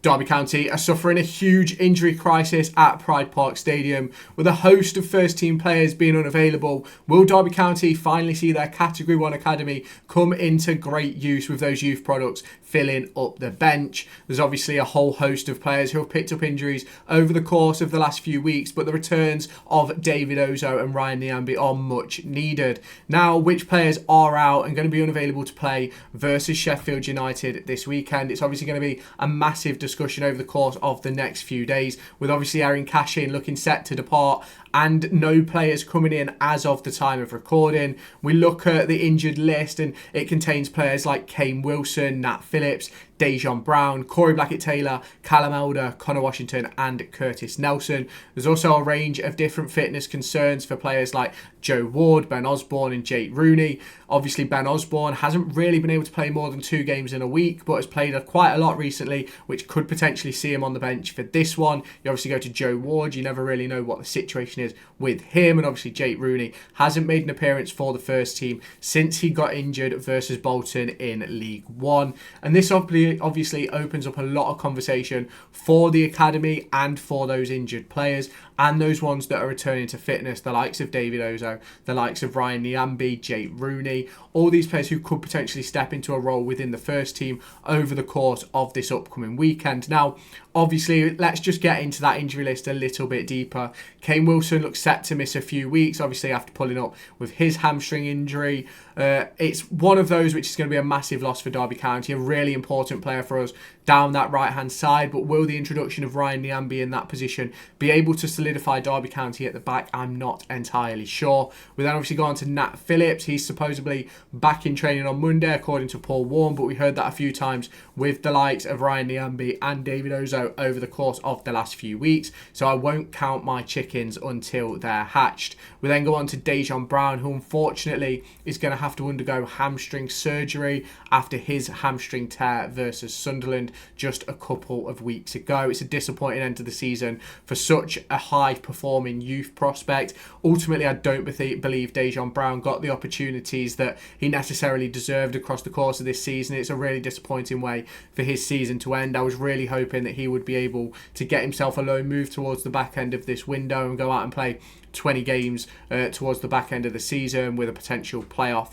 Derby County are suffering a huge injury crisis at Pride Park Stadium, with a host of first-team players being unavailable. Will Derby County finally see their Category 1 academy come into great use with those youth products filling up the bench? There's obviously a whole host of players who have picked up injuries over the course of the last few weeks, but the returns of David Ozo and Ryan Niambi are much needed. Now, which players are out and going to be unavailable to play versus Sheffield United this weekend? It's obviously going to be a massive discussion over the course of the next few days, with obviously Aaron Cashin looking set to depart and no players coming in as of the time of recording. We look at the injured list and it contains players like Kane Wilson, Nat Phillips, Dajaune Brown, Corey Blackett-Taylor, Callum Elder, Connor Washington and Curtis Nelson. There's also a range of different fitness concerns for players like Joe Ward, Ben Osborne and Jake Rooney. Obviously Ben Osborne hasn't really been able to play more than 2 games in a week, but has played quite a lot recently, which could potentially see him on the bench for this one. You obviously go to Joe Ward, you never really know what the situation is with him, and obviously Jake Rooney hasn't made an appearance for the first team since he got injured versus Bolton in League One. And this obviously opens up a lot of conversation for the academy and for those injured players and those ones that are returning to fitness, the likes of David Ozo, the likes of Ryan Niambi, Jake Rooney, all these players who could potentially step into a role within the first team over the course of this upcoming weekend. Now, obviously, let's just get into that injury list a little bit deeper. Kane Wilson looks set to miss a few weeks, obviously after pulling up with his hamstring injury. It's one of those which is going to be a massive loss for Derby County, a really important player for us down that right-hand side. But will the introduction of Ryan Niambi in that position be able to solidify Derby County at the back? I'm not entirely sure. We then obviously go on to Nat Phillips. He's supposedly back in training on Monday, according to Paul Warne, but we heard that a few times with the likes of Ryan Niambi and David Ozo over the course of the last few weeks. So I won't count my chickens until they're hatched. We then go on to Dajaune Brown, who unfortunately is going to have to undergo hamstring surgery after his hamstring tear versus Sunderland just a couple of weeks ago. It's a disappointing end to the season for such a high-performing youth prospect. Ultimately, I don't believe Dajaune Brown got the opportunities that he necessarily deserved across the course of this season. It's a really disappointing way for his season to end. I was really hoping that he would be able to get himself a loan move towards the back end of this window and go out and play 20 games towards the back end of the season with a potential playoff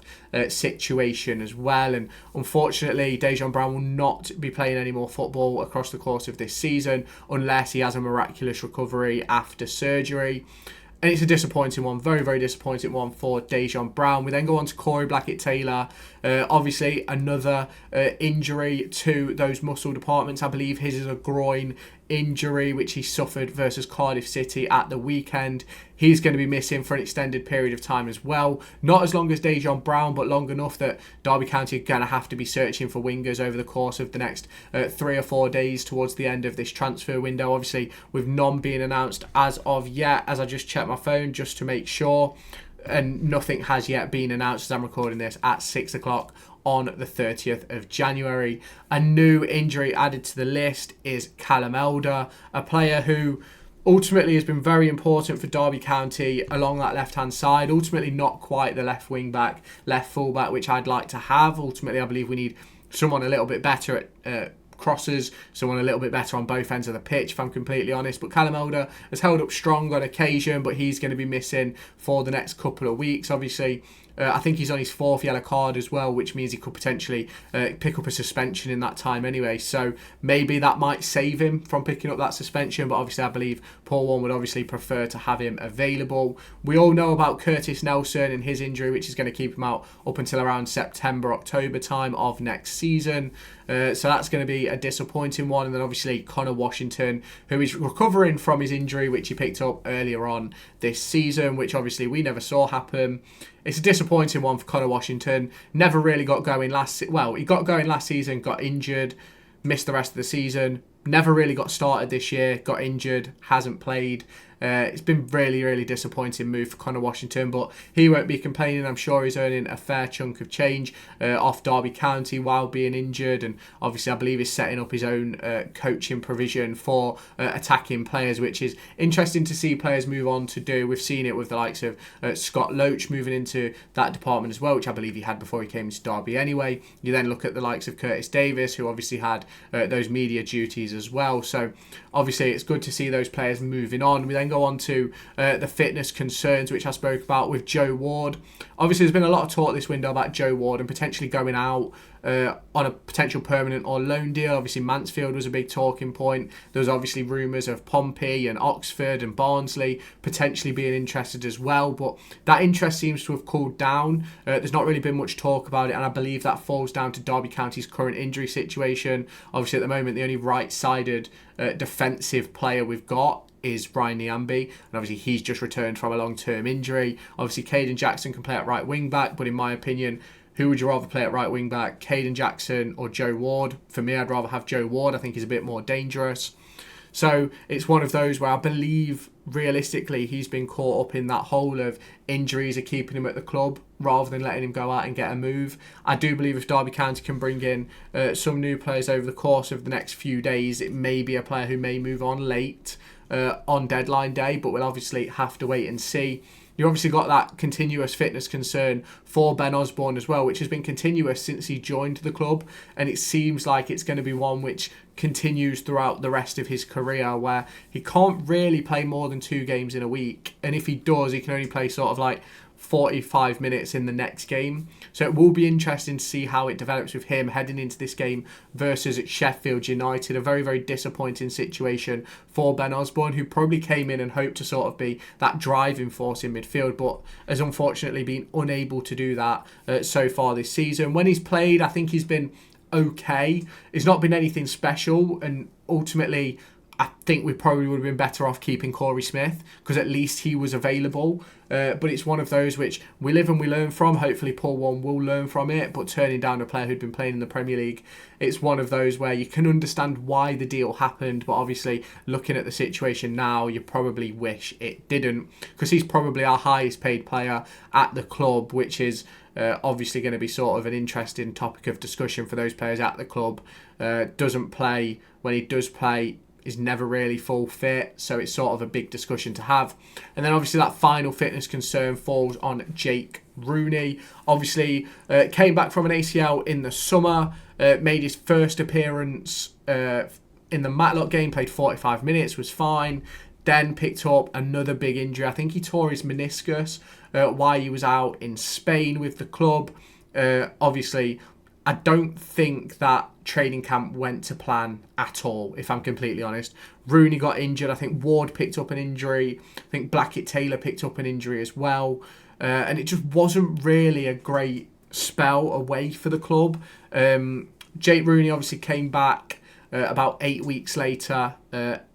situation as well. And unfortunately, Dajaune Brown will not be playing any more football across the course of this season unless he has a miraculous recovery after surgery. And it's a disappointing one, very, very disappointing one for Dajaune Brown. We then go on to Corey Blackett-Taylor. Obviously, another injury to those muscle departments. I believe his is a groin injury, which he suffered versus Cardiff City at the weekend. He's going to be missing for an extended period of time as well. Not as long as Dajaune Brown, but long enough that Derby County are going to have to be searching for wingers over the course of the next 3 or 4 days towards the end of this transfer window. Obviously, with none being announced as of yet, as I just checked my phone just to make sure, and nothing has yet been announced as I'm recording this at 6 o'clock on the 30th of January. A new injury added to the list is Callum Elder, a player who ultimately has been very important for Derby County along that left-hand side. Ultimately not quite the left wing-back, left full-back, which I'd like to have. Ultimately, I believe we need someone a little bit better at crosses, someone a little bit better on both ends of the pitch, if I'm completely honest. But Callum Elder has held up strong on occasion, but he's going to be missing for the next couple of weeks. Obviously, I think he's on his 4th yellow card as well, which means he could potentially pick up a suspension in that time anyway. So maybe that might save him from picking up that suspension. But obviously, I believe Paul Warne would obviously prefer to have him available. We all know about Curtis Nelson and his injury, which is going to keep him out up until around September, October time of next season. So that's going to be a disappointing one. And then obviously Connor Washington, who is recovering from his injury, which he picked up earlier on this season, which obviously we never saw happen. It's a disappointing one for Connor Washington. Never really got going he got going last season, got injured, missed the rest of the season. Never really got started this year, got injured, hasn't played. It's been really, really disappointing move for Connor Washington, but he won't be complaining. I'm sure he's earning a fair chunk of change off Derby County while being injured, and obviously I believe he's setting up his own coaching provision for attacking players, which is interesting to see players move on to do. We've seen it with the likes of Scott Loach moving into that department as well, which I believe he had before he came to Derby anyway. You then look at the likes of Curtis Davis, who obviously had those media duties injuries as well. So obviously it's good to see those players moving on. We then go on to the fitness concerns, which I spoke about with Joe Ward. Obviously there's been a lot of talk this window about Joe Ward and potentially going out on a potential permanent or loan deal. Obviously Mansfield was a big talking point. There was obviously rumours of Pompey and Oxford and Barnsley potentially being interested as well, but that interest seems to have cooled down. There's not really been much talk about it, and I believe that falls down to Derby County's current injury situation. Obviously at the moment the only right-sided defensive player we've got is Ryan Niambi, and obviously he's just returned from a long-term injury. Obviously Caden Jackson can play at right wing-back, but in my opinion, who would you rather play at right wing back, Caden Jackson or Joe Ward? For me, I'd rather have Joe Ward. I think he's a bit more dangerous. So it's one of those where I believe realistically he's been caught up in that hole of injuries are keeping him at the club rather than letting him go out and get a move. I do believe if Derby County can bring in some new players over the course of the next few days, it may be a player who may move on late on deadline day, but we'll obviously have to wait and see. You obviously got that continuous fitness concern for Ben Osborne as well, which has been continuous since he joined the club, and it seems like it's going to be one which continues throughout the rest of his career, where he can't really play more than 2 games in a week, and if he does, he can only play sort of like 45 minutes in the next game. So it will be interesting to see how it develops with him heading into this game versus Sheffield United. A very, very disappointing situation for Ben Osborne, who probably came in and hoped to sort of be that driving force in midfield, but has unfortunately been unable to do that so far this season. When he's played, I think he's been okay. It's not been anything special, and ultimately I think we probably would have been better off keeping Corey Smith, because at least he was available. But it's one of those which we live and we learn from. Hopefully Paul Warne will learn from it, but turning down a player who'd been playing in the Premier League, it's one of those where you can understand why the deal happened, but obviously looking at the situation now, you probably wish it didn't, because he's probably our highest paid player at the club, which is obviously going to be sort of an interesting topic of discussion for those players at the club. Doesn't play. When he does play, is never really full fit, so it's sort of a big discussion to have. And then obviously that final fitness concern falls on Jake Rooney. Obviously came back from an ACL in the summer, made his first appearance in the Matlock game, played 45 minutes, was fine, then picked up another big injury. I think he tore his meniscus while he was out in Spain with the club. Obviously I don't think that training camp went to plan at all, if I'm completely honest. Rooney got injured. I think Ward picked up an injury. I think Blackett-Taylor picked up an injury as well. And it just wasn't really a great spell away for the club. Jake Rooney obviously came back about 8 weeks later,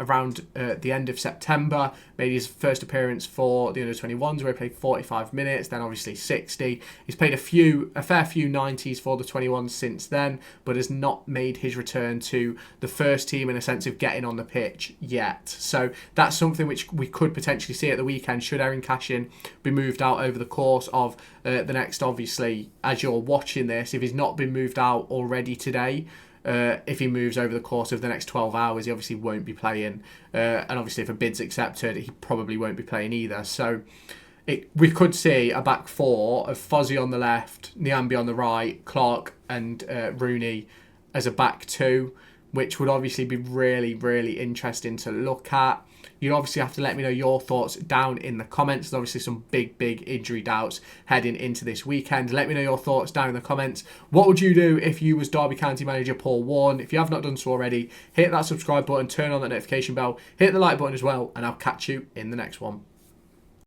around the end of September, made his first appearance for the under-21s, where he played 45 minutes, then obviously 60. He's played a fair few 90s for the 21s since then, but has not made his return to the first team in a sense of getting on the pitch yet. So that's something which we could potentially see at the weekend, should Erin Cashin be moved out over the course of the next, obviously, as you're watching this, if he's not been moved out already today, if he moves over the course of the next 12 hours, he obviously won't be playing. And obviously if a bid's accepted, he probably won't be playing either. So we could see a back four of Fozzie on the left, Niambi on the right, Clark and Rooney as a back two, which would obviously be really, really interesting to look at. You obviously have to let me know your thoughts down in the comments. There's obviously some big injury doubts heading into this weekend. Let me know your thoughts down in the comments. What would you do if you was Derby County manager Paul Warne? If you have not done so already, hit that subscribe button, turn on that notification bell, hit the like button as well, and I'll catch you in the next one.